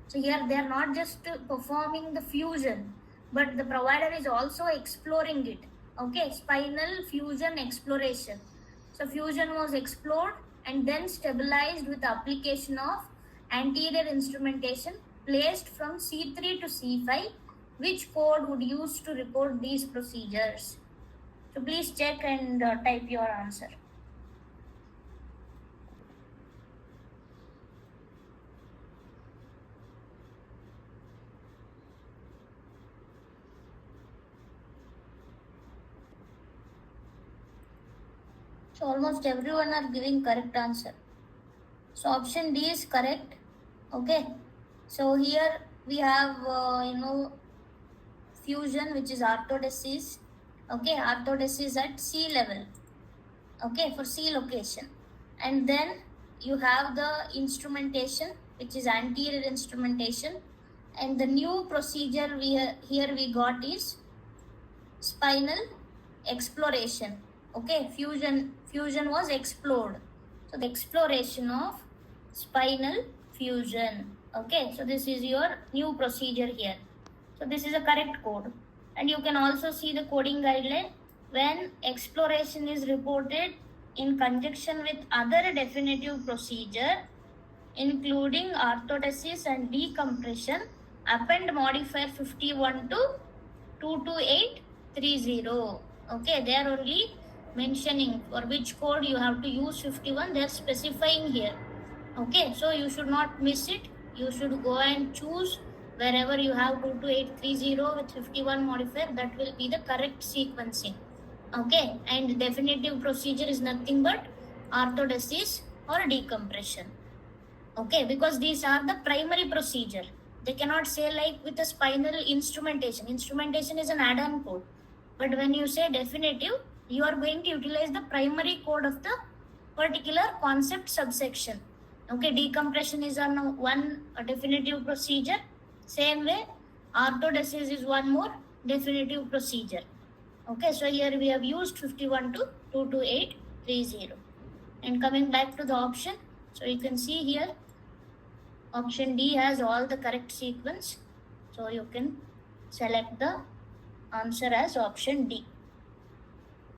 So here they are not just performing the fusion, but the provider is also exploring it. Okay, spinal fusion exploration. So fusion was explored and then stabilized with the application of anterior instrumentation placed from C3 to C5. Which code would use to report these procedures? So please check and type your answer. So almost everyone are giving correct answer. So option D is correct. Okay. So here we have fusion, which is orthodesis. Okay, orthodesis at C level. Okay, for C location. And then you have the instrumentation, which is anterior instrumentation. And the new procedure here we got is spinal exploration. Okay, fusion was explored. So the exploration of spinal fusion. Okay, so this is your new procedure here. So this is a correct code. And you can also see the coding guideline. When exploration is reported in conjunction with other definitive procedure, including orthodesis and decompression, append modifier 51 to 22830. Okay, they are only mentioning for which code you have to use 51. They are specifying here. Okay, so you should not miss it. You should go and choose wherever you have 22830 with 51 modifier. That will be the correct sequencing. Okay, and definitive procedure is nothing but orthodesis or decompression. Okay, because these are the primary procedure. They cannot say like with a spinal instrumentation. Instrumentation is an add-on code. But when you say definitive, you are going to utilize the primary code of the particular concept subsection. Okay, decompression is one definitive procedure. Same way, orthodesis is one more definitive procedure. Okay, so here we have used 51 to 22830. And coming back to the option, so you can see here, option D has all the correct sequence. So you can select the answer as option D.